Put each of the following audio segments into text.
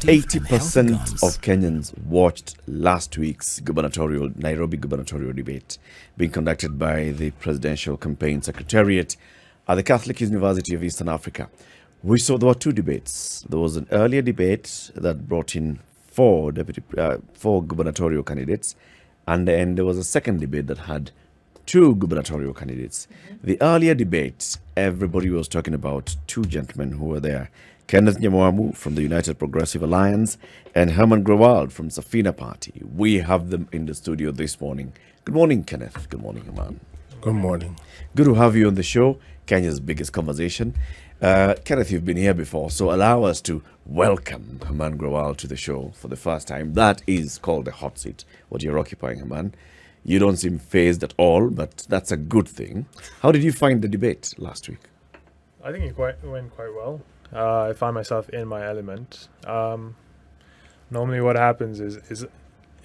80% of Kenyans watched last week's Nairobi gubernatorial debate being conducted by the Presidential Campaign Secretariat at the Catholic University of Eastern Africa. We saw there were two debates. There was an earlier debate that brought in four gubernatorial candidates, and then there was a second debate that had two gubernatorial candidates. The earlier debate, everybody was talking about two gentlemen who were there. Kenneth Nyamwamu from the United Progressive Alliance and Harman Grewal from Safina Party. We have them in the studio this morning. Good morning, Kenneth. Good morning, Harman. Good morning. Good to have you on the show, Kenya's biggest conversation. Kenneth, you've been here before, so allow us to welcome Harman Grewal to the show for the first time. That is called the hot seat, what you're occupying, Harman. You don't seem phased at all, but that's a good thing. How did you find the debate last week? I think it went quite well. I found myself in my element. Normally what happens is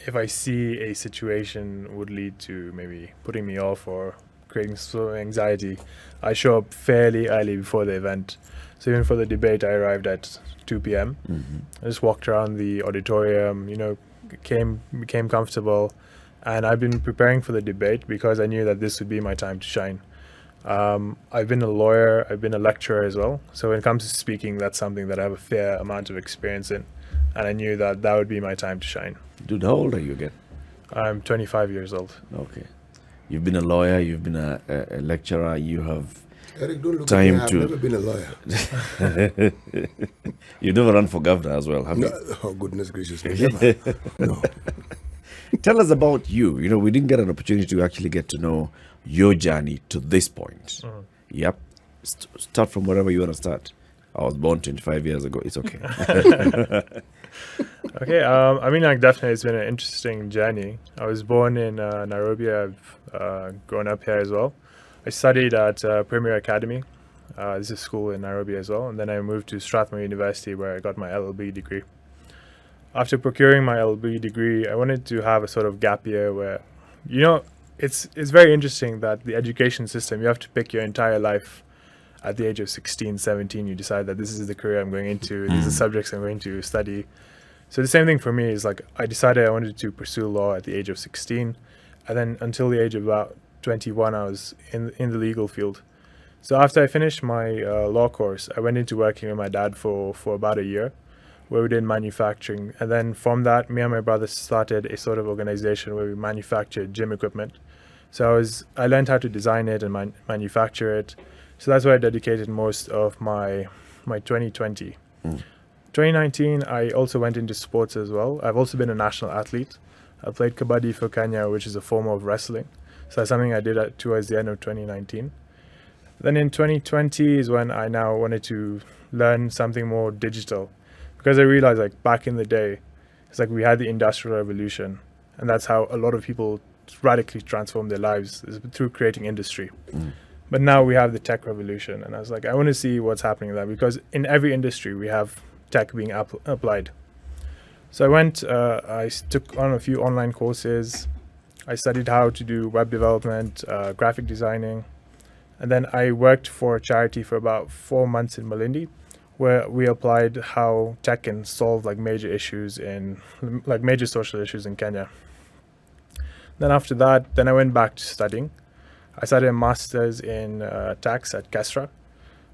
if I see a situation would lead to maybe putting me off or creating some anxiety, I show up fairly early before the event. So even for the debate, I arrived at 2 p.m. I just walked around the auditorium, became comfortable. And I've been preparing for the debate because I knew that this would be my time to shine. I've been a lawyer, I've been a lecturer as well. So when it comes to speaking, that's something that I have a fair amount of experience in. And I knew that that would be my time to shine. Dude, how old are you again? I'm 25 years old. Okay. You've been a lawyer, you've been a lecturer, you have Eric, don't look time at me. I've never been a lawyer. You never run for governor as well, have you? No, oh, goodness gracious me. Never. No. Tell us about you. We didn't get an opportunity to actually get to know your journey to this point. Yep. Start from wherever you want to start. I was born 25 years ago. It's okay. Okay. Definitely it's been an interesting journey. I was born in Nairobi. I've grown up here as well. I studied at Premier Academy. This is a school in Nairobi as well. And then I moved to Strathmore University where I got my LLB degree. After procuring my LLB degree, I wanted to have a sort of gap year where, it's very interesting that the education system, you have to pick your entire life at the age of 16, 17. You decide that this is the career I'm going into, these are the subjects I'm going to study. So the same thing for me is I decided I wanted to pursue law at the age of 16. And then until the age of about 21, I was in the legal field. So after I finished my law course, I went into working with my dad for about a year, where we did manufacturing. And then from that, me and my brother started a sort of organization where we manufactured gym equipment. So I learned how to design it and manufacture it. So that's where I dedicated most of my 2020. 2019, I also went into sports as well. I've also been a national athlete. I played kabaddi for Kenya, which is a form of wrestling. So that's something I did towards the end of 2019. Then in 2020 is when I now wanted to learn something more digital. Because I realized back in the day, it's we had the Industrial Revolution, and that's how a lot of people radically transformed their lives, is through creating industry. But now we have the tech revolution, and I was I want to see what's happening there, because in every industry we have tech being applied. So I took on a few online courses. I studied how to do web development, graphic designing, and then I worked for a charity for about 4 months in Malindi, where we applied how tech can solve major issues major social issues in Kenya. Then after that, I went back to studying. I studied a master's in tax at Kestra,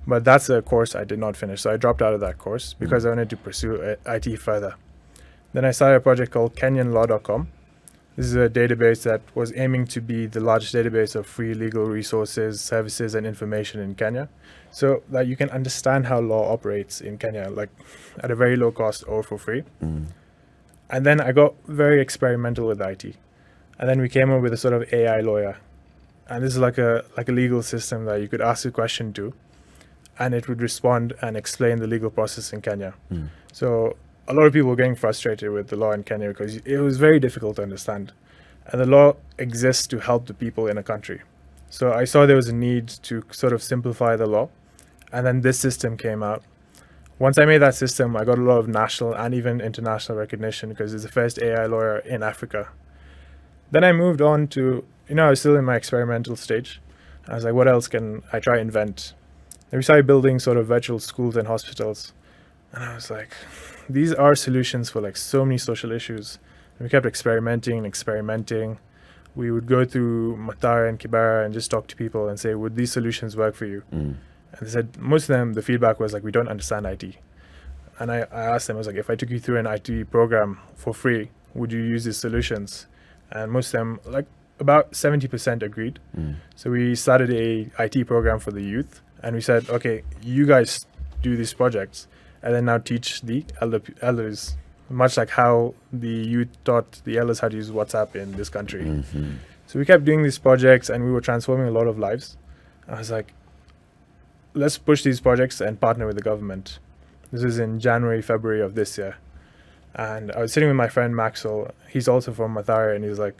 but that's a course I did not finish. So I dropped out of that course because I wanted to pursue IT further. Then I started a project called KenyanLaw.com. This is a database that was aiming to be the largest database of free legal resources, services, and information in Kenya, so that you can understand how law operates in Kenya, at a very low cost or for free. And then I got very experimental with IT. And then we came up with a sort of AI lawyer. And this is like a legal system that you could ask a question to, and it would respond and explain the legal process in Kenya. So a lot of people were getting frustrated with the law in Kenya because it was very difficult to understand. And the law exists to help the people in a country. So I saw there was a need to sort of simplify the law. And then this system came out. Once I made that system, I got a lot of national and even international recognition because it's the first AI lawyer in Africa. Then I moved on to, I was still in my experimental stage. I was what else can I try invent? And we started building sort of virtual schools and hospitals. And I was these are solutions for like so many social issues. And we kept experimenting. We would go through Matara and Kibera and just talk to people and say, would these solutions work for you? And they said, most of them, the feedback was like, we don't understand IT. And I asked them, I was like, if I took you through an IT program for free, would you use these solutions? And most of them, like about 70% agreed. So we started a IT program for the youth. And we said, okay, you guys do these projects and then now teach the elders, much like how the youth taught the elders how to use WhatsApp in this country. So we kept doing these projects and we were transforming a lot of lives. I was like, let's push these projects and partner with the government. This is in January, February of this year. And I was sitting with my friend Maxwell. He's also from Mathare, and he's like,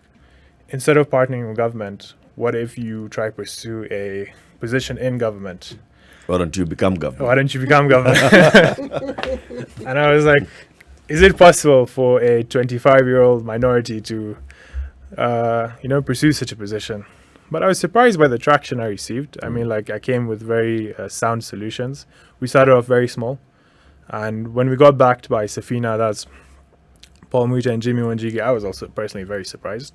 instead of partnering with government, what if you try to pursue a position in government? Why don't you become government? And I was like, is it possible for a 25-year-old minority to, pursue such a position? But I was surprised by the traction I received. I mean, like, I came with very sound solutions. We started off very small. And when we got backed by Safina, that's Paul Muita and Jimmy Wanjigi, I was also personally very surprised.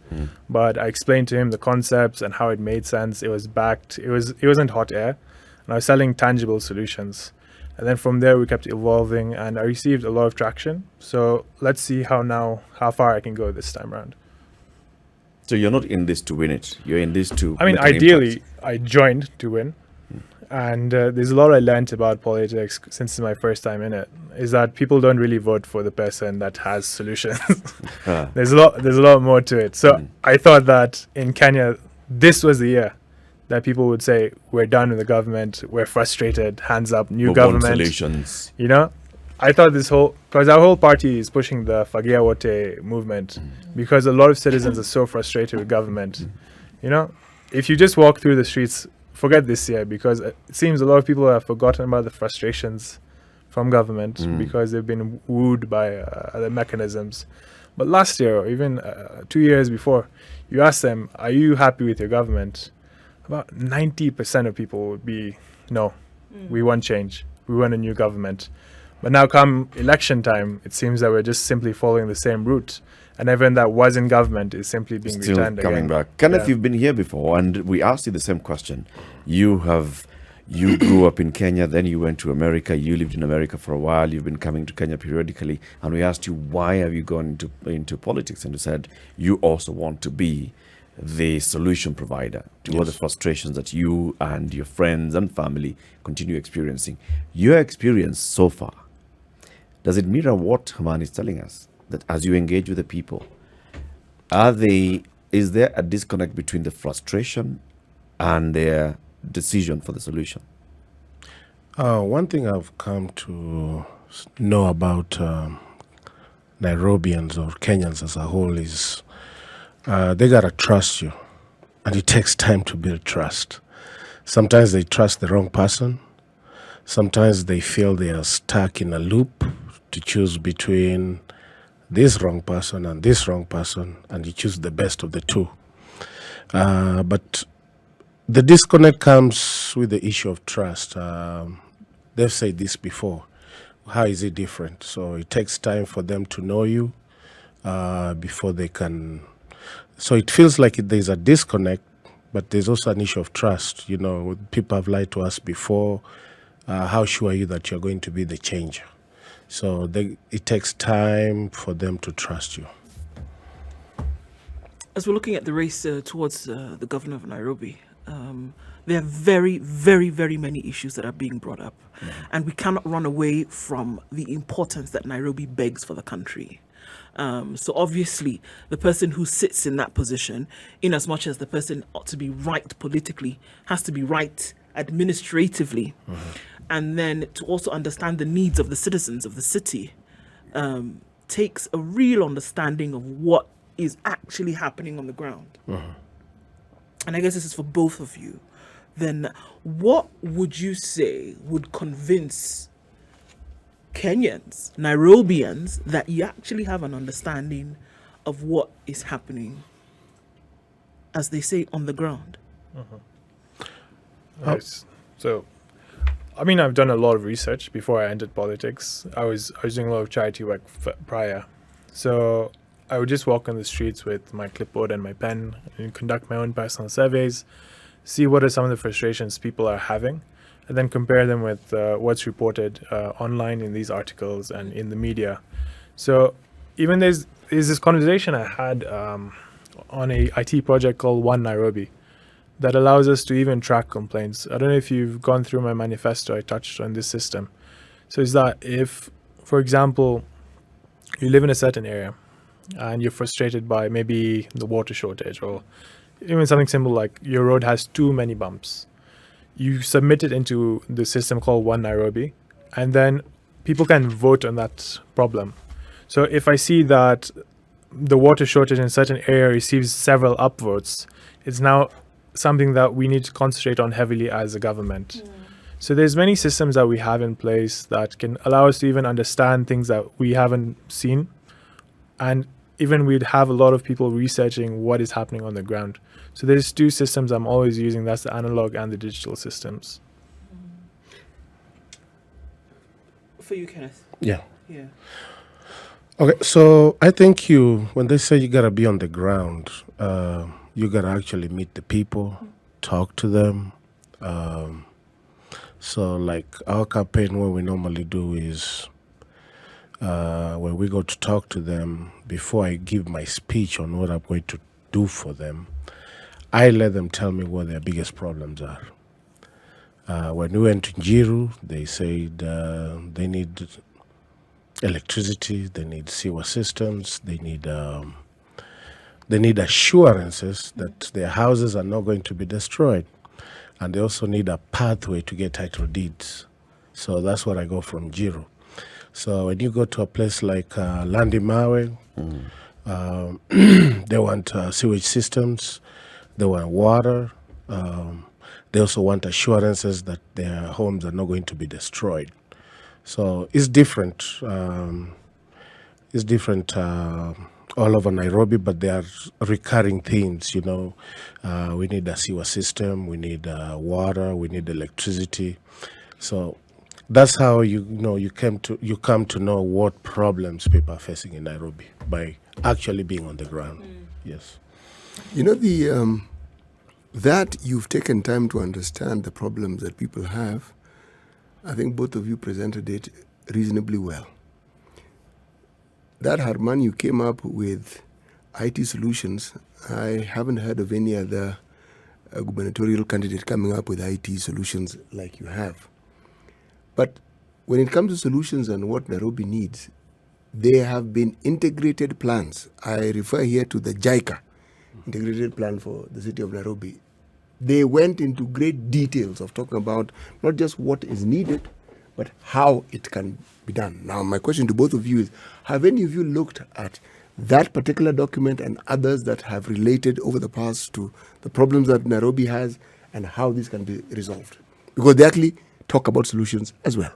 But I explained to him the concepts and how it made sense. It was backed. It wasn't hot air. And I was selling tangible solutions. And then from there, we kept evolving, and I received a lot of traction. So let's see how far I can go this time around. So you're not in this to win it. You're in this to... I mean, ideally, I joined to win. And there's a lot I learned about politics since it's my first time in it, is that people don't really vote for the person that has solutions. There's a lot more to it. So I thought that in Kenya, this was the year that people would say, we're done with the government, we're frustrated, hands up, new government. Solutions. I thought because our whole party is pushing the Fagia Wote movement, because a lot of citizens are so frustrated with government. If you just walk through the streets, forget this year, because it seems a lot of people have forgotten about the frustrations from government because they've been wooed by other mechanisms. But last year, or even 2 years before, you ask them, are you happy with your government? About 90% of people would be, no, we want change. We want a new government. But now come election time, it seems that we're just simply following the same route. And everyone that was in government is simply being Still returned coming again. back. Kenneth, you've been here before, and we asked you the same question. You grew up in Kenya, then you went to America. You lived in America for a while. You've been coming to Kenya periodically. And we asked you, why have you gone into politics? And you said you also want to be the solution provider to all the frustrations that you and your friends and family continue experiencing. Your experience so far, does it mirror what Harman is telling us? That as you engage with the people, is there a disconnect between the frustration and their decision for the solution? One thing I've come to know about Nairobians or Kenyans as a whole is they gotta trust you, and it takes time to build trust. Sometimes they trust the wrong person. Sometimes they feel they are stuck in a loop to choose between this wrong person and this wrong person, and you choose the best of the two. But the disconnect comes with the issue of trust. They've said this before. How is it different? So it takes time for them to know you before they can. So it feels like there's a disconnect, but there's also an issue of trust. People have lied to us before. How sure are you that you're going to be the changer? So it takes time for them to trust you. As we're looking at the race towards the governor of Nairobi, there are very, very, very many issues that are being brought up. And we cannot run away from the importance that Nairobi begs for the country. So obviously, the person who sits in that position, in as much as the person ought to be right politically, has to be right administratively. And then to also understand the needs of the citizens of the city takes a real understanding of what is actually happening on the ground. And I guess this is for both of you. Then what would you say would convince Kenyans, Nairobians, that you actually have an understanding of what is happening, as they say, on the ground? Nice. So I mean, I've done a lot of research before I entered politics. I was doing a lot of charity work prior. So I would just walk on the streets with my clipboard and my pen and conduct my own personal surveys, see what are some of the frustrations people are having, and then compare them with what's reported online in these articles and in the media. So even there's this conversation I had on a IT project called One Nairobi that allows us to even track complaints. I don't know if you've gone through my manifesto, I touched on this system. So is that if, for example, you live in a certain area and you're frustrated by maybe the water shortage, or even something simple like your road has too many bumps, you submit it into the system called One Nairobi, and then people can vote on that problem. So if I see that the water shortage in a certain area receives several upvotes, it's now something that we need to concentrate on heavily as a government. So there's many systems that we have in place that can allow us to even understand things that we haven't seen, and even we'd have a lot of people researching what is happening on the ground. So there's two systems I'm always using, that's the analog and the digital systems. For you, Kenneth? Yeah. Yeah. Okay, so I think when they say you gotta be on the ground, you gotta actually meet the people, talk to them. So like our campaign, what we normally do is when we go to talk to them, before I give my speech on what I'm going to do for them, I let them tell me what their biggest problems are. When we went to Njiru, they said they need electricity, they need sewer systems, they need assurances that their houses are not going to be destroyed, and they also need a pathway to get title deeds. So that's what I go from Njiru. So when you go to a place like Landimawe, they want sewage systems, they want water, they also want assurances that their homes are not going to be destroyed. So it's different. All over Nairobi, but they are recurring themes. We need a sewer system, we need water, we need electricity. So that's how you come to know what problems people are facing in Nairobi by actually being on the ground. Yes. That you've taken time to understand the problems that people have. I think both of you presented it reasonably well. That Harman, you came up with IT solutions. I haven't heard of any other gubernatorial candidate coming up with IT solutions like you have. But when it comes to solutions and what Nairobi needs, there have been integrated plans. I refer here to the JICA, integrated plan for the city of Nairobi. They went into great details of talking about not just what is needed, but how it can be done. Now, my question to both of you is, have any of you looked at that particular document and others that have related over the past to the problems that Nairobi has and how this can be resolved? Because they actually talk about solutions as well.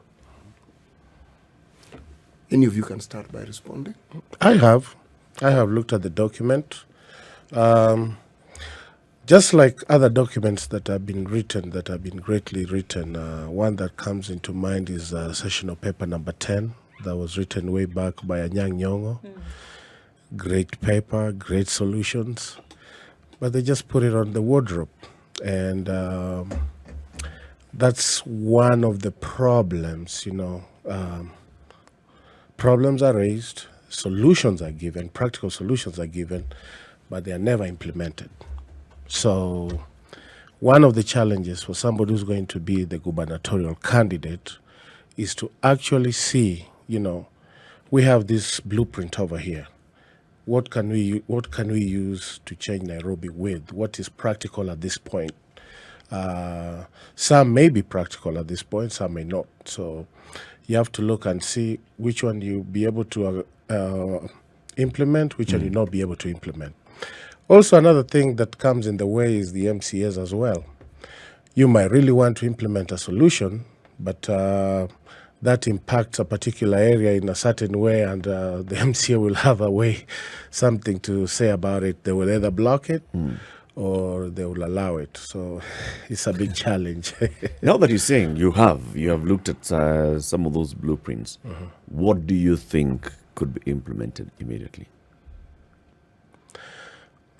Any of you can start by responding. I have looked at the document. Just like other documents that have been written, that have been greatly written, one that comes into mind is sessional paper number 10 that was written way back by Anyang' Nyong'o. Great paper, great solutions, but they just put it on the wardrobe. And that's one of the problems, problems are raised, solutions are given, practical solutions are given, but they are never implemented. So one of the challenges for somebody who's going to be the gubernatorial candidate is to actually see, we have this blueprint over here. What can we use to change Nairobi with? What is practical at this point? Some may be practical at this point, some may not. So you have to look and see which one you'll be able to implement, which one you'll not be able to implement. Also, another thing that comes in the way is the MCAs as well. You might really want to implement a solution, but that impacts a particular area in a certain way, and the MCA will have something to say about it. They will either block it, or they will allow it. So it's a big challenge. Now that you're saying you have looked at some of those blueprints, what do you think could be implemented immediately?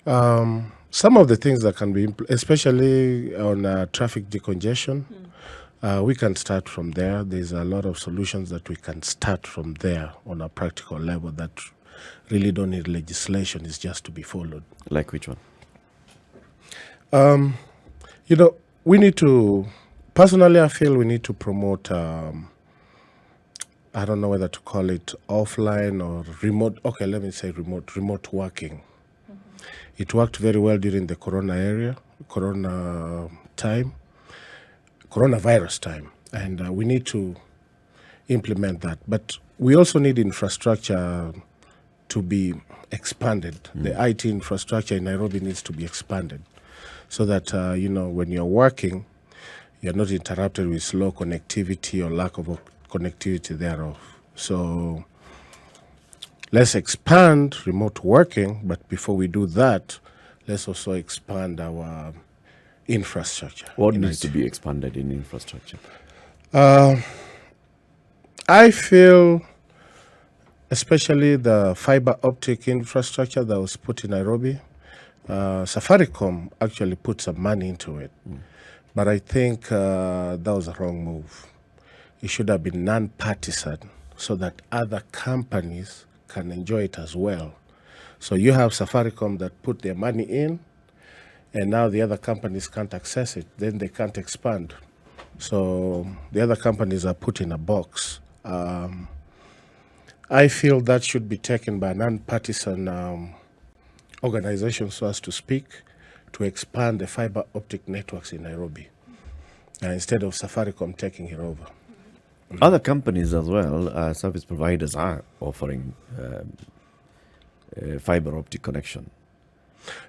Some of the things that can be, especially on traffic decongestion, we can start from there. There's a lot of solutions that we can start from there on a practical level that really don't need legislation. It's just to be followed. Like which one? We need to, personally, I feel we need to promote, I don't know whether to call it offline or remote. Okay, let me say remote working. It worked very well during the coronavirus time, and we need to implement that. But we also need infrastructure to be expanded. The IT infrastructure in Nairobi needs to be expanded so that, when you're working, you're not interrupted with slow connectivity or lack of connectivity thereof. So let's expand remote working, but before we do that, let's also expand our infrastructure. What needs to be expanded in infrastructure? I feel especially the fiber optic infrastructure that was put in Nairobi. Safaricom actually put some money into it, but I think that was a wrong move. It should have been non-partisan so that other companies can enjoy it as well. So you have Safaricom that put their money in, and now the other companies can't access it. Then they can't expand. So the other companies are put in a box. I feel that should be taken by a non-partisan organization, so as to speak, to expand the fiber optic networks in Nairobi, instead of Safaricom taking it over. Other companies as well, service providers are offering fiber optic connection.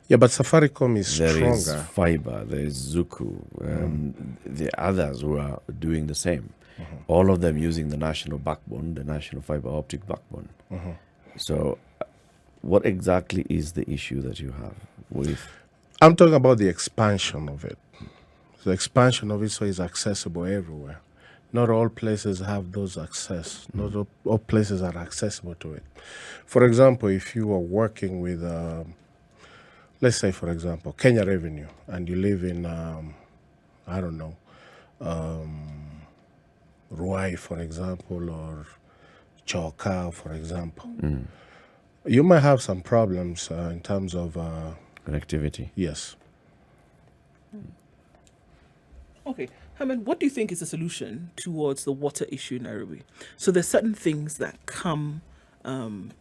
Yeah, but Safaricom is There stronger. is fiber, there is Zuku, the others who are doing the same. All of them using the national backbone, the national fiber optic backbone. So what exactly is the issue that you have with? I'm talking about the expansion of it. The expansion of it so it's accessible everywhere. Not all places have those access. Not all places are accessible to it. For example, if you are working with, let's say, for example, Kenya Revenue, and you live in, Ruai, for example, or Choka, for example, you might have some problems in terms of Connectivity. yes. Okay, Harman, what do you think is the solution towards the water issue in Nairobi? So there's certain things that come and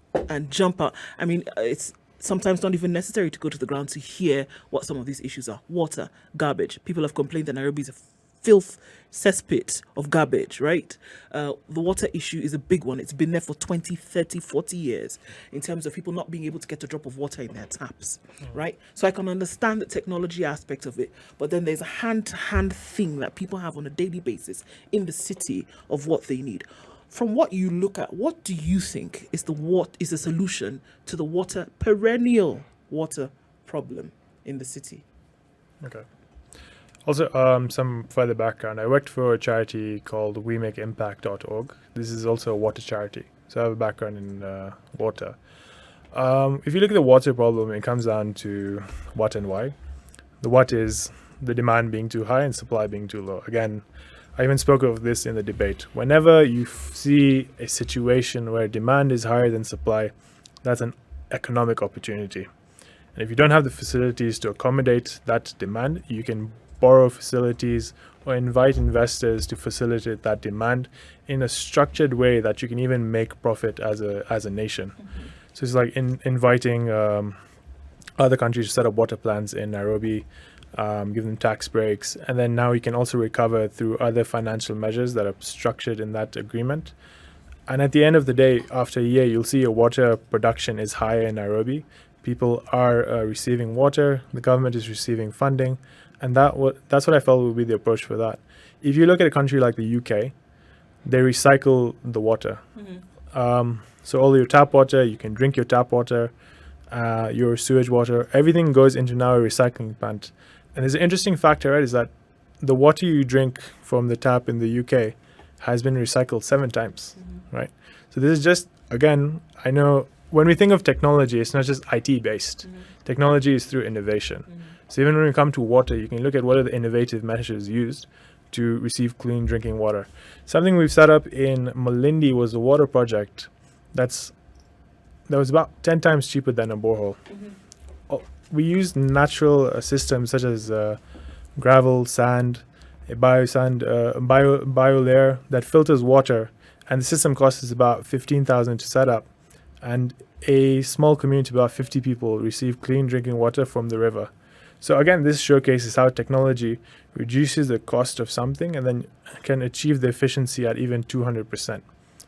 jump out. I mean, it's sometimes not even necessary to go to the ground to hear what some of these issues are. Water, garbage. People have complained that Nairobi is a filth cesspit of garbage, right? The water issue is a big one. It's been there for 20, 30, 40 years in terms of people not being able to get a drop of water in their taps, right? So I can understand the technology aspect of it, but then there's a hand-to-hand thing that people have on a daily basis in the city of what they need. From what you look at, what do you think is the solution to the perennial water problem in the city? Okay. Also, some further background. I worked for a charity called WeMakeImpact.org. This is also a water charity. So I have a background in water. If you look at the water problem, it comes down to what and why. The what is the demand being too high and supply being too low. Again, I even spoke of this in the debate. Whenever you see a situation where demand is higher than supply, that's an economic opportunity. And if you don't have the facilities to accommodate that demand, you can borrow facilities or invite investors to facilitate that demand in a structured way that you can even make profit as a nation. So it's like inviting other countries to set up water plants in Nairobi, give them tax breaks, and then now you can also recover through other financial measures that are structured in that agreement. And at the end of the day, after a year, you'll see your water production is higher in Nairobi. People are receiving water, the government is receiving funding, and that's what I felt would be the approach for that. If you look at a country like the UK, they recycle the water. So all your tap water, you can drink your tap water. your sewage water, everything goes into now a recycling plant. And there's an interesting factor, right, is that the water you drink from the tap in the UK has been recycled 7 times, right? So this is just, again, I know when we think of technology, it's not just IT based. Technology is through innovation. So even when we come to water, you can look at what are the innovative measures used to receive clean drinking water. Something we've set up in Malindi was a water project that was about 10 times cheaper than a borehole. We used natural systems such as gravel, sand, a bio layer that filters water, and the system costs us about 15,000 to set up. And a small community, about 50 people, receive clean drinking water from the river. So again, this showcases how technology reduces the cost of something and then can achieve the efficiency at even 200%.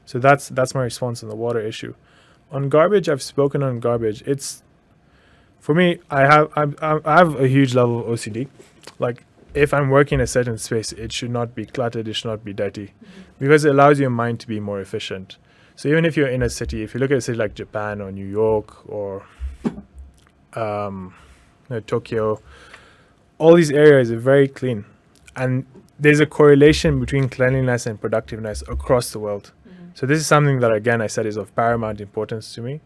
So that's my response on the water issue. On garbage, I've spoken on garbage. It's, for me, I have a huge level of OCD. Like, if I'm working in a certain space, it should not be cluttered, it should not be dirty, because it allows your mind to be more efficient. So even if you're in a city, if you look at a city like Japan or New York or Tokyo, all these areas are very clean. And there's a correlation between cleanliness and productiveness across the world. So this is something that, again, I said is of paramount importance to me.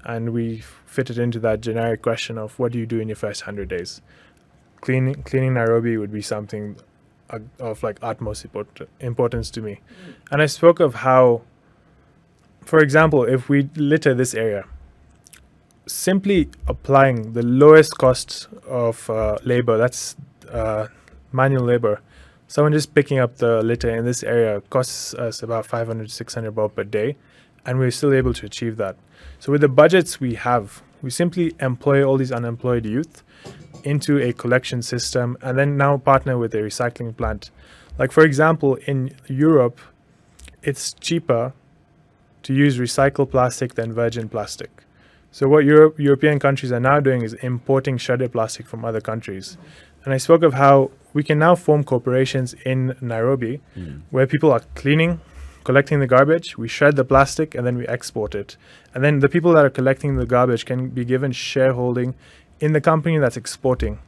And we fit it into that generic question of what do you do in your first 100 days? Cleaning Nairobi would be something of like utmost importance to me. And I spoke of how, for example, if we litter this area, simply applying the lowest cost of labor, that's manual labor, someone just picking up the litter in this area costs us about 500 to 600 baht per day, and we're still able to achieve that. So with the budgets we have, we simply employ all these unemployed youth into a collection system and then now partner with a recycling plant. Like, for example, in Europe, it's cheaper to use recycled plastic than virgin plastic. So what European countries are now doing is importing shredded plastic from other countries. And I spoke of how we can now form corporations in Nairobi where people are cleaning, collecting the garbage, we shred the plastic, and then we export it. And then the people that are collecting the garbage can be given shareholding in the company that's exporting.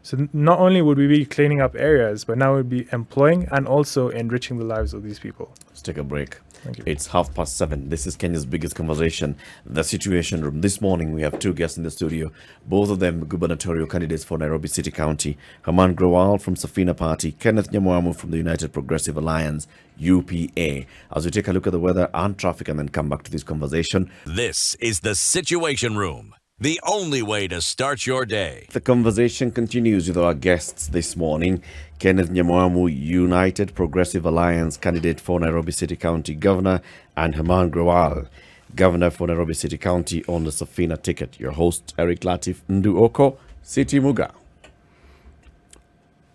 So not only would we be cleaning up areas, but now we'd be employing and also enriching the lives of these people. Let's take a break. Thank you. It's 7:30. This is Kenya's biggest conversation, the Situation Room. This morning we have 2 guests in the studio, both of them gubernatorial candidates for Nairobi City County. Harman Grewal from Safina Party, Kenneth Nyamwamu from the United Progressive Alliance, UPA. As we take a look at the weather and traffic and then come back to this conversation. This is the Situation Room, the only way to start your day. The conversation continues with our guests this morning. Kenneth Nyamwamu, United Progressive Alliance candidate for Nairobi City County Governor, and Harman Grewal, Governor for Nairobi City County on the Safina ticket. Your host, Eric Latif Nduoko, City Muga.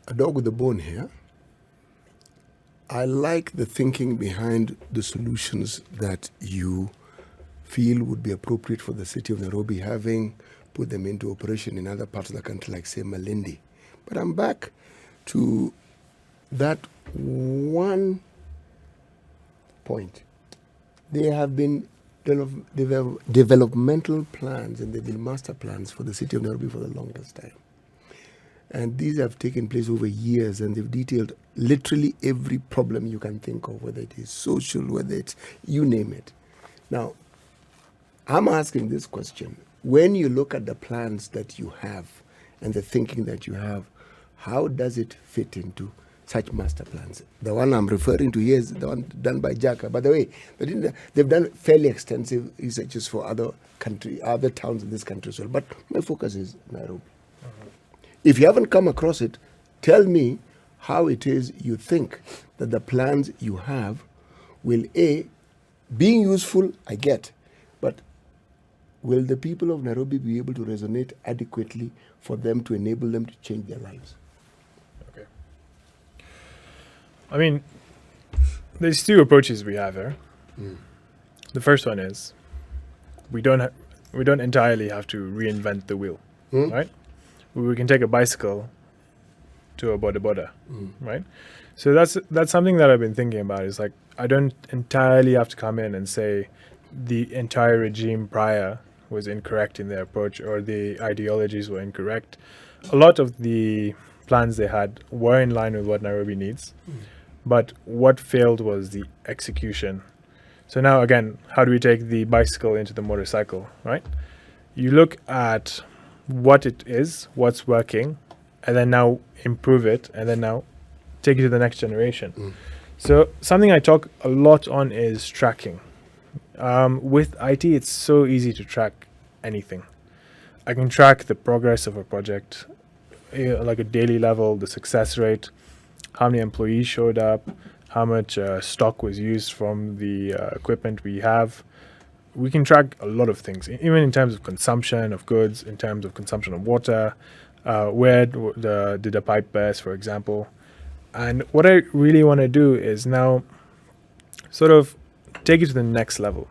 A dog with a bone here. I like the thinking behind the solutions that you feel would be appropriate for the city of Nairobi, having put them into operation in other parts of the country, like, say, Malindi. But I'm back to that one point. There have been developmental plans and there have been master plans for the city of Nairobi for the longest time. And these have taken place over years, and they've detailed literally every problem you can think of, whether it is social, whether it's, you name it. Now, I'm asking this question. When you look at the plans that you have and the thinking that you have, how does it fit into such master plans? The one I'm referring to here is the one done by Jaka. By the way, they've done fairly extensive researches for other towns in this country as well. But my focus is Nairobi. If you haven't come across it, tell me how it is you think that the plans you have will, being useful, I get, but will the people of Nairobi be able to resonate adequately for them to enable them to change their lives? Okay. I mean, there's 2 approaches we have here. The first one is we don't entirely have to reinvent the wheel, right? We can take a bicycle to a boda, right? So that's something that I've been thinking about. Is like, I don't entirely have to come in and say the entire regime prior was incorrect in their approach, or the ideologies were incorrect. A lot of the plans they had were in line with what Nairobi needs, but what failed was the execution. So now again, how do we take the bicycle into the motorcycle, right? You look at what it is, what's working, and then now improve it, and then now take it to the next generation. So something I talk a lot on is tracking. With IT, it's so easy to track anything. I can track the progress of a project, like a daily level, the success rate, how many employees showed up, how much stock was used from the equipment we have. We can track a lot of things, even in terms of consumption of goods, in terms of consumption of water, where did the pipe burst, for example. And what I really want to do is now sort of take it to the next level,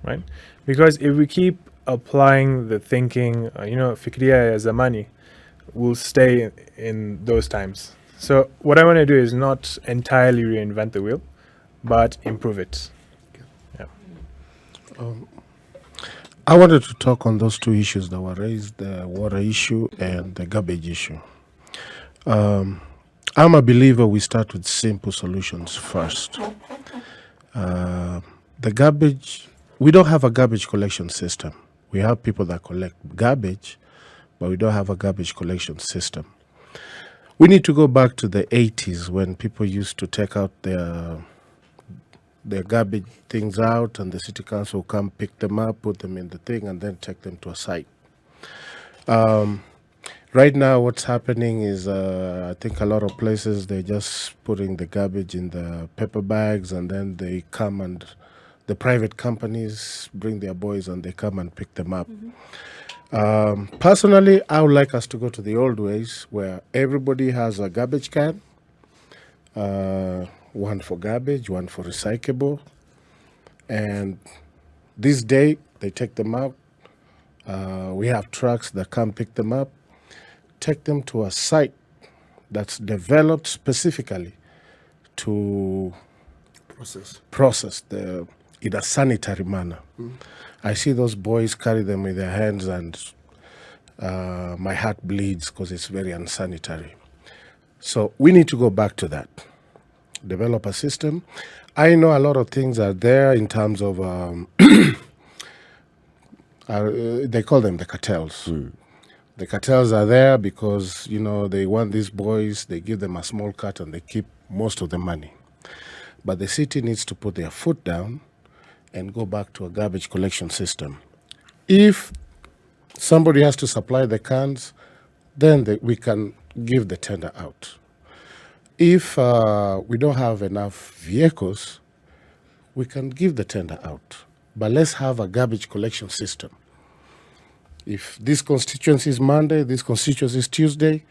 right? Because if we keep applying the thinking, fikriya ya zamani, we'll stay in those times. So what I want to do is not entirely reinvent the wheel, but improve it. Yeah. I wanted to talk on those two issues that were raised, the water issue and the garbage issue. I'm a believer we start with simple solutions first. The garbage, we don't have a garbage collection system. We have people that collect garbage, but we don't have a garbage collection system. We need to go back to the 80s when people used to take out their garbage things out, and the city council will come pick them up, put them in the thing, and then take them to a site. Right now, what's happening is I think a lot of places, they're just putting the garbage in the paper bags, and then they come and the private companies bring their boys and they come and pick them up. Personally, I would like us to go to the old ways where everybody has a garbage can, one for garbage, one for recyclable. And this day, they take them out. We have trucks that come pick them up, take them to a site that's developed specifically to process in a sanitary manner. I see those boys carry them in their hands, and my heart bleeds because it's very unsanitary. So we need to go back to that. Develop a system. I know a lot of things are there in terms of, they call them the cartels. The cartels are there because, they want these boys, they give them a small cut and they keep most of the money. But the city needs to put their foot down and go back to a garbage collection system. If somebody has to supply the cans, then we can give the tender out. If we don't have enough vehicles, we can give the tender out. But let's have a garbage collection system. If this constituency is Monday, this constituency is Tuesday,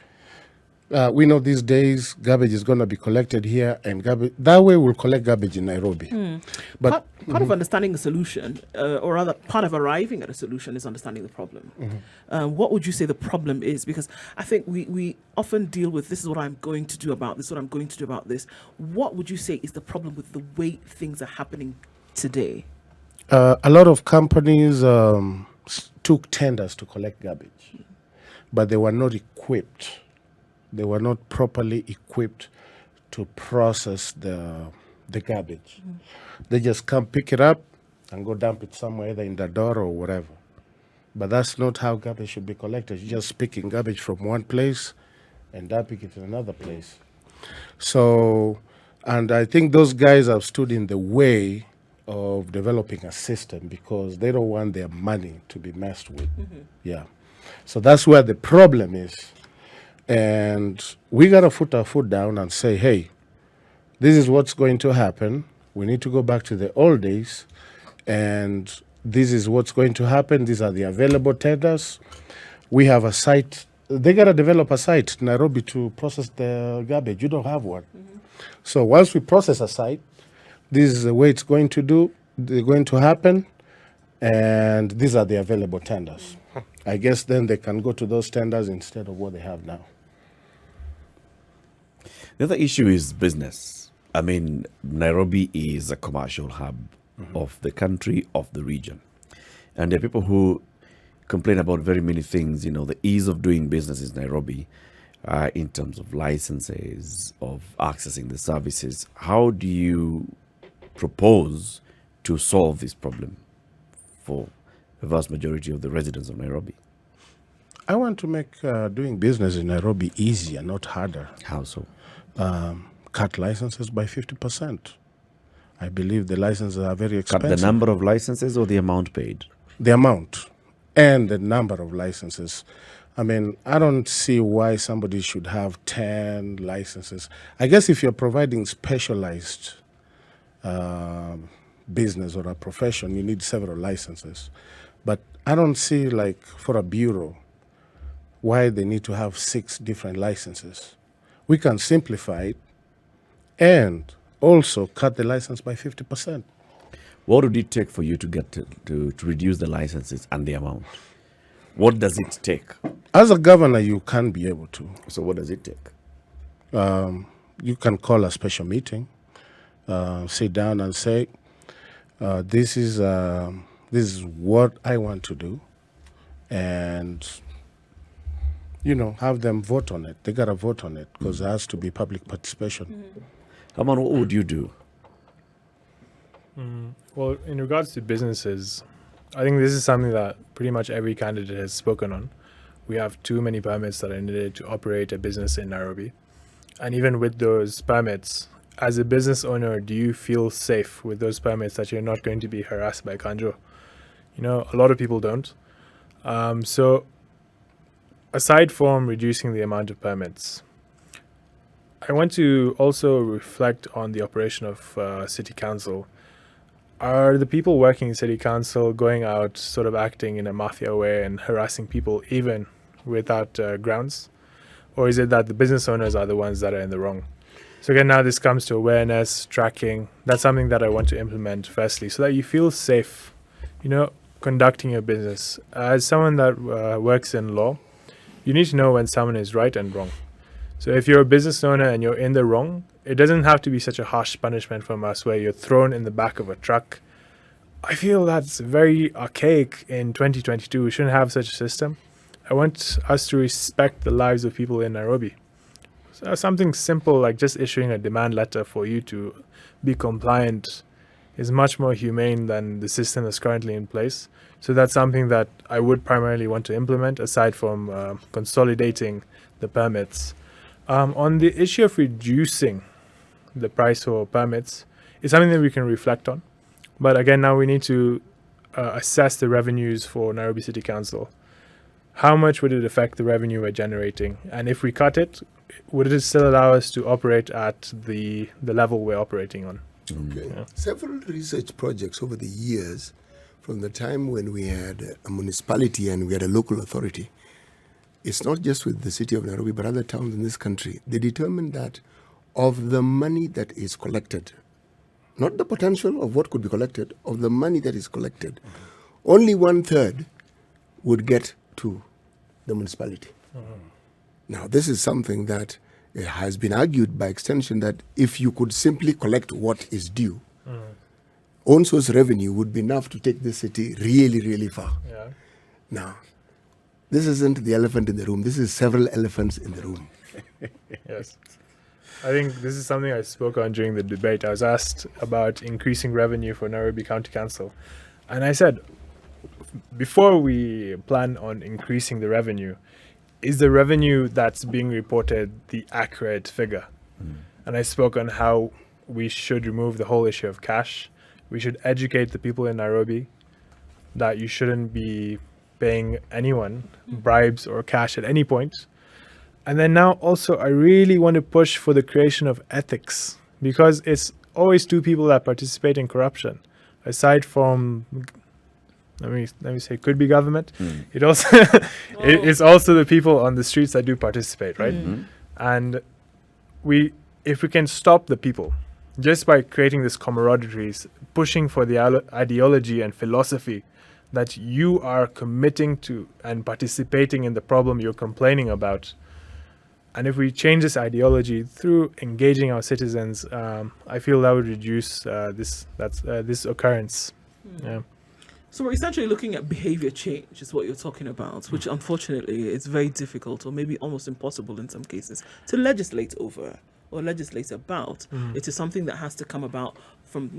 we know these days garbage is going to be collected here, and garbage, that way we'll collect garbage in Nairobi. But part of understanding the solution, or rather part of arriving at a solution, is understanding the problem. What would you say the problem is? Because I think we often deal with, this is what I'm going to do about this, what I'm going to do about this. What would you say is the problem with the way things are happening today? A lot of companies took tenders to collect garbage, but they were not equipped. They were not properly equipped to process the garbage. They just come pick it up and go dump it somewhere, either in the door or whatever. But that's not how garbage should be collected. You're just picking garbage from one place and dumping it in another place. So, and I think those guys have stood in the way of developing a system because they don't want their money to be messed with. Yeah. So that's where the problem is. And we got to put our foot down and say, hey, this is what's going to happen. We need to go back to the old days. And this is what's going to happen. These are the available tenders. We have a site. They got to develop a site in Nairobi to process the garbage. You don't have one. So once we process a site, this is the way it's going to happen. And these are the available tenders. I guess then they can go to those tenders instead of what they have now. The other issue is business. I mean, Nairobi is a commercial hub of the country, of the region. And there are people who complain about very many things, the ease of doing business in Nairobi, in terms of licenses, of accessing the services. How do you propose to solve this problem for the vast majority of the residents of Nairobi? I want to make doing business in Nairobi easier, not harder. How so? Cut licenses by 50%. I believe the licenses are very expensive. Cut the number of licenses or the amount paid? The amount and the number of licenses. I mean, I don't see why somebody should have 10 licenses. I guess if you're providing specialized business or a profession, you need several licenses. But I don't see, like, for a bureau, why they need to have 6 different licenses. We can simplify it and also cut the license by 50%. What would it take for you to get to reduce the licenses and the amount? What does it take? As a governor, you can be able to. So what does it take? You can call a special meeting, sit down and say, this is what I want to do, and have them vote on it. They gotta vote on it because there has to be public participation. Harman, what would you do? Well, in regards to businesses, I think this is something that pretty much every candidate has spoken on. We have too many permits that are needed to operate a business in Nairobi. And even with those permits, as a business owner, do you feel safe with those permits that you're not going to be harassed by Kanjo? A lot of people don't. So aside from reducing the amount of permits, I want to also reflect on the operation of City Council. Are the people working in City Council going out sort of acting in a mafia way and harassing people even without grounds? Or is it that the business owners are the ones that are in the wrong? So again, now this comes to awareness, tracking. That's something that I want to implement firstly, so that you feel safe, conducting your business. As someone that works in law, you need to know when someone is right and wrong. So if you're a business owner and you're in the wrong, it doesn't have to be such a harsh punishment from us where you're thrown in the back of a truck. I feel that's very archaic in 2022. We shouldn't have such a system. I want us to respect the lives of people in Nairobi. So something simple like just issuing a demand letter for you to be compliant is much more humane than the system that's currently in place. So that's something that I would primarily want to implement, aside from consolidating the permits. On the issue of reducing the price for permits, it's something that we can reflect on. But again, now we need to assess the revenues for Nairobi City Council. How much would it affect the revenue we're generating? And if we cut it, would it still allow us to operate at the level we're operating on? Okay. Yeah. Several research projects over the years, from the time when we had a municipality and we had a local authority, it's not just with the city of Nairobi, but other towns in this country, they determined that of the money that is collected, not the potential of what could be collected, of the money that is collected, only 1/3 would get to the municipality. Now, this is something that has been argued by extension that if you could simply collect what is due, own source revenue would be enough to take the city really, really far. Yeah. Now, this isn't the elephant in the room. This is several elephants in the room. Yes. I think this is something I spoke on during the debate. I was asked about increasing revenue for Nairobi County Council. And I said, before we plan on increasing the revenue, is the revenue that's being reported the accurate figure? And I spoke on how we should remove the whole issue of cash. We should educate the people in Nairobi that you shouldn't be paying anyone bribes or cash at any point. And then now also I really want to push for the creation of ethics, because it's always two people that participate in corruption. Aside from, let me say, could be government. It also it's also the people on the streets that do participate, right? And if we can stop the people just by creating this camaraderie, pushing for the ideology and philosophy that you are committing to and participating in the problem you're complaining about. And if we change this ideology through engaging our citizens, I feel that would reduce this occurrence. Yeah. So we're essentially looking at behavior change is what you're talking about, which unfortunately is very difficult or maybe almost impossible in some cases to legislate over or legislate about. It is something that has to come about from,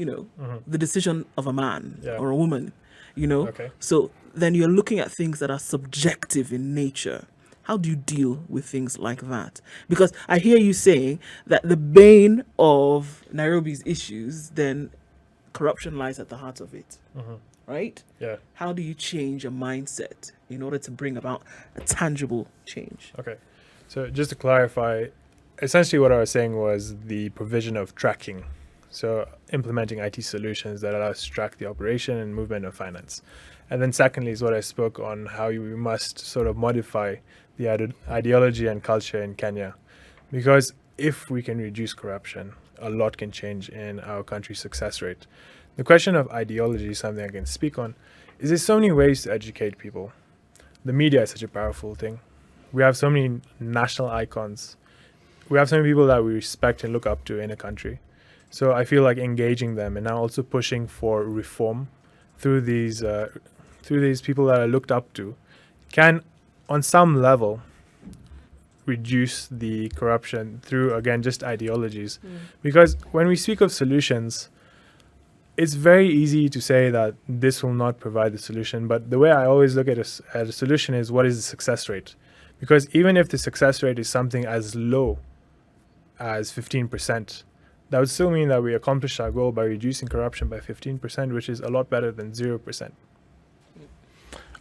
the decision of a man or a woman, Okay. So then you're looking at things that are subjective in nature. How do you deal with things like that? Because I hear you saying that the bane of Nairobi's issues, then corruption lies at the heart of it. Right? Yeah. How do you change a mindset in order to bring about a tangible change? Okay. So just to clarify, essentially what I was saying was the provision of tracking. So implementing IT solutions that allow us to track the operation and movement of finance. And then secondly is what I spoke on how we must sort of modify the ideology and culture in Kenya. Because if we can reduce corruption, a lot can change in our country's success rate. The question of ideology is something I can speak on. Is there's so many ways to educate people. The media is such a powerful thing. We have so many national icons. We have so many people that we respect and look up to in a country. So I feel like engaging them and now also pushing for reform through these people that are looked up to can, on some level, reduce the corruption through, again, just ideologies. Because when we speak of solutions, it's very easy to say that this will not provide the solution, but the way I always look at a solution is what is the success rate? Because even if the success rate is something as low as 15%, that would still mean that we accomplished our goal by reducing corruption by 15%, which is a lot better than 0%.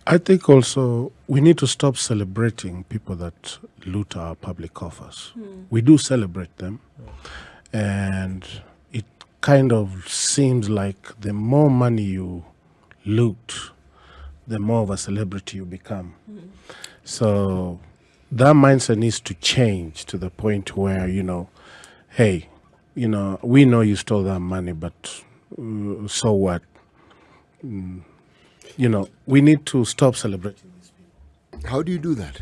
I think also we need to stop celebrating people that loot our public coffers. We do celebrate them, and it kind of seems like the more money you loot, the more of a celebrity you become. So that mindset needs to change to the point where, hey, we know you stole that money, but so what? We need to stop celebrating these people. How do you do that?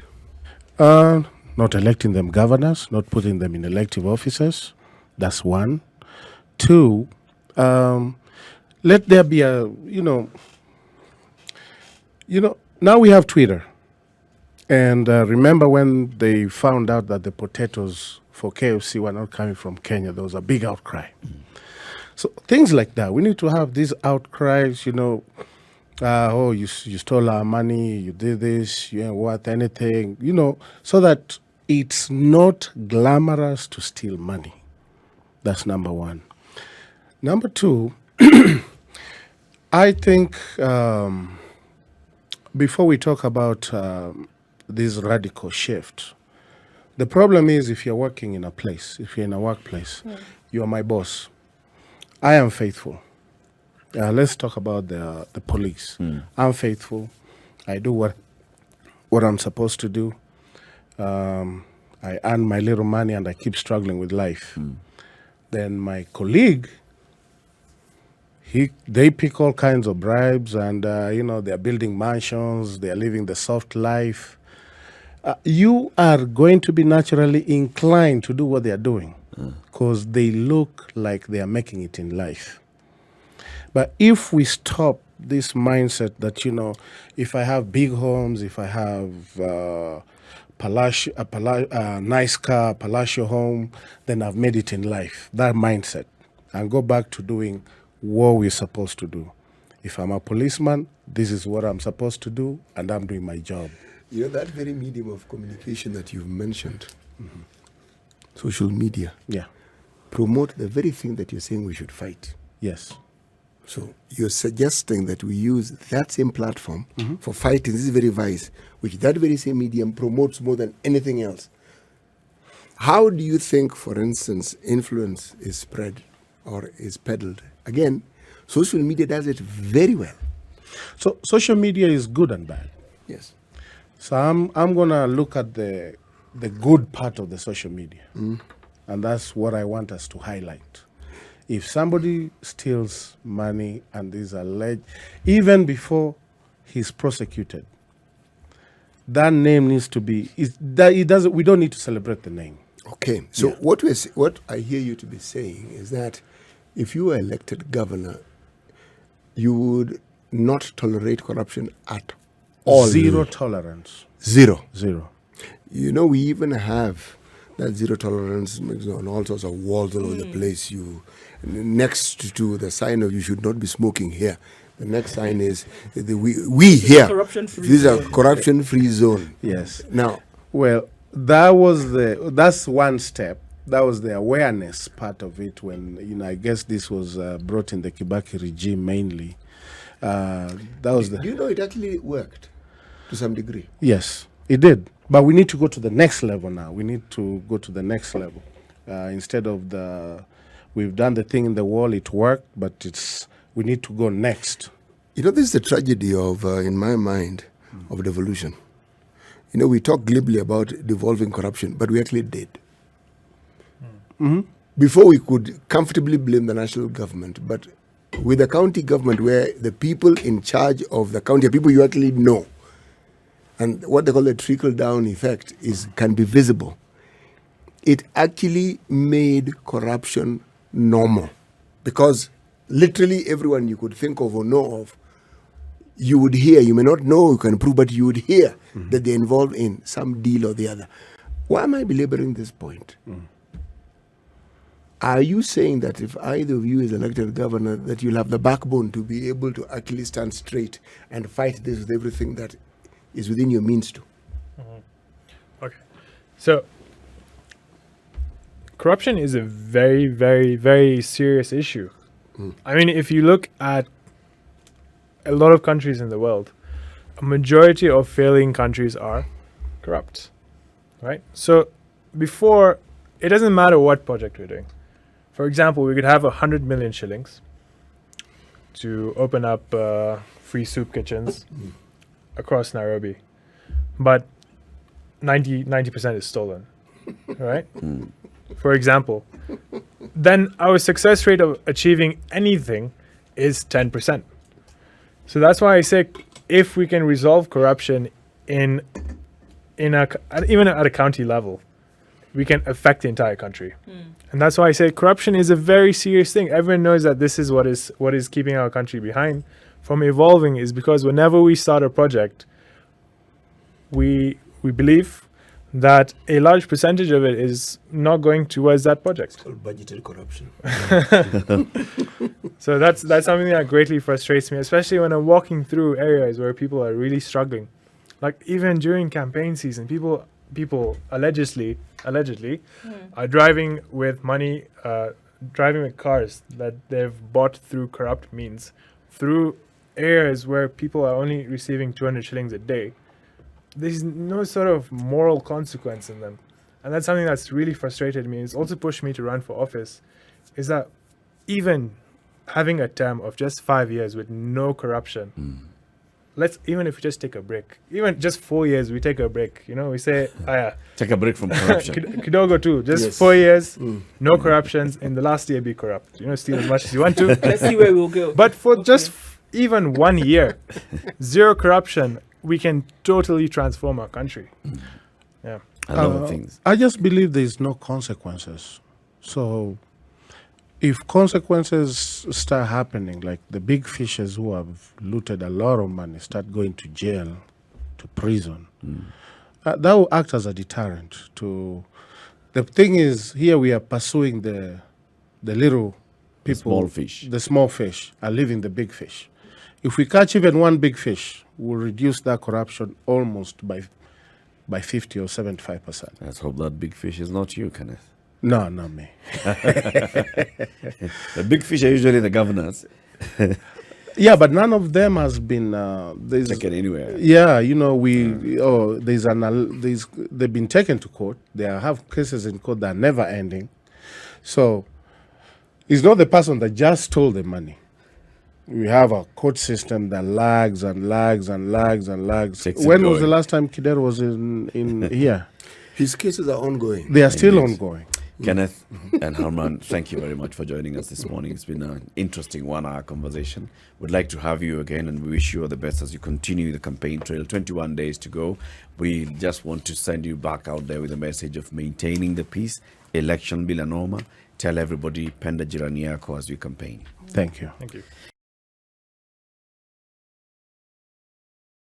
Not electing them governors, not putting them in elective offices. That's one. Two, let there be now we have Twitter. And remember when they found out that the potatoes for KFC were not coming from Kenya, there was a big outcry. So things like that. We need to have these outcries, you stole our money, you did this, you ain't worth anything, so that it's not glamorous to steal money. That's number one. Number two, I think before we talk about this radical shift, the problem is if you're working in a place, if you're in a workplace, you are my boss. I am faithful. Let's talk about the police. I'm faithful. I do what I'm supposed to do. I earn my little money and I keep struggling with life. Then my colleague, they pick all kinds of bribes and, they're building mansions, they're living the soft life. You are going to be naturally inclined to do what they're doing because they look like they are making it in life. But if we stop this mindset that, if I have big homes, if I have a nice car, palatial home, then I've made it in life, that mindset, and go back to doing what we're supposed to do. If I'm a policeman, this is what I'm supposed to do, and I'm doing my job. That very medium of communication that you've mentioned, social media, promote the very thing that you're saying we should fight. Yes. So you're suggesting that we use that same platform for fighting this very vice, which that very same medium promotes more than anything else. How do you think, for instance, influence is spread or is peddled? Again, social media does it very well. So social media is good and bad. Yes. So I'm gonna look at the good part of the social media, and that's what I want us to highlight. If somebody steals money and is alleged, even before he's prosecuted, that name needs to be. We don't need to celebrate the name. Okay. So what I hear you to be saying is that if you were elected governor, you would not tolerate corruption at all. Zero tolerance. Zero. Zero. You know, we even have that zero tolerance on all sorts of walls all over the place. You next to the sign of you should not be smoking here. The next sign is we here. Corruption-free This is a zone. corruption-free zone. Yes. Now, Well, that's one step. That was the awareness part of it when, I guess this was brought in the Kibaki regime mainly. That was do you know it actually worked to some degree? Yes, it did. But we need to go to the next level now. We need to go to the next level. Instead of we've done the thing in the wall, it worked, but we need to go next. You know, this is the tragedy of, in my mind, of devolution. You know, we talk glibly about devolving corruption, but we actually did. Before we could comfortably blame the national government, but with the county government where the people in charge of the county are people you actually know, and what they call the trickle-down effect can be visible. It actually made corruption normal because literally everyone you could think of or know of, you would hear, you may not know, you can prove, but you would hear that they're involved in some deal or the other. Why am I belaboring this point? Are you saying that if either of you is elected governor, that you'll have the backbone to be able to actually stand straight and fight this with everything that is within your means to? Okay. So, corruption is a very, very, very serious issue. I mean, if you look at a lot of countries in the world, a majority of failing countries are corrupt, right? So, before, it doesn't matter what project we're doing. For example, we could have 100 million shillings to open up free soup kitchens across Nairobi, but 90% is stolen, right? For example, then our success rate of achieving anything is 10%. So that's why I say if we can resolve corruption even at a county level, we can affect the entire country. And that's why I say corruption is a very serious thing. Everyone knows that this is what is keeping our country behind from evolving, is because whenever we start a project, we believe that a large percentage of it is not going towards that project. It's called budgeted corruption. So that's something that greatly frustrates me, especially when I'm walking through areas where people are really struggling. Like even during campaign season, people allegedly are driving with money, driving with cars that they've bought through corrupt means, through areas where people are only receiving 200 shillings a day. There's no sort of moral consequence in them. And that's something that's really frustrated me. It's also pushed me to run for office, is that even having a term of just 5 years with no corruption, even if we just take a break, even just 4 years, we take a break. We say, take a break from corruption. Kidogo too, just 4 years, no corruptions, in the last year be corrupt. Steal as much as you want to. Let's see where we'll go. But for just even 1 year, zero corruption, we can totally transform our country. Yeah. A lot of things. I just believe there's no consequences. So if consequences start happening, like the big fishers who have looted a lot of money start going to jail, to prison, that will act as a deterrent to... The thing is, here we are pursuing the little people. The small fish. The small fish are leaving the big fish. If we catch even one big fish, we'll reduce that corruption almost by 50 or 75%. Let's hope that big fish is not you, Kenneth. No, not me. The big fish are usually the governors. Yeah, but none of them has been Taken anywhere. Yeah, they've been taken to court. They have cases in court that are never ending. So it's not the person that just stole the money. We have a court system that lags and lags and lags and lags. When was the last time Kidero was in here? His cases are ongoing. They are still ongoing. Kenneth and Harman, thank you very much for joining us this morning. It's been an interesting 1 hour conversation. We'd like to have you again, and we wish you all the best as you continue the campaign trail. 21 days to go. We just want to send you back out there with a message of maintaining the peace, election bila noma. Tell everybody, penda jirani yako as you campaign. Thank you. Thank you.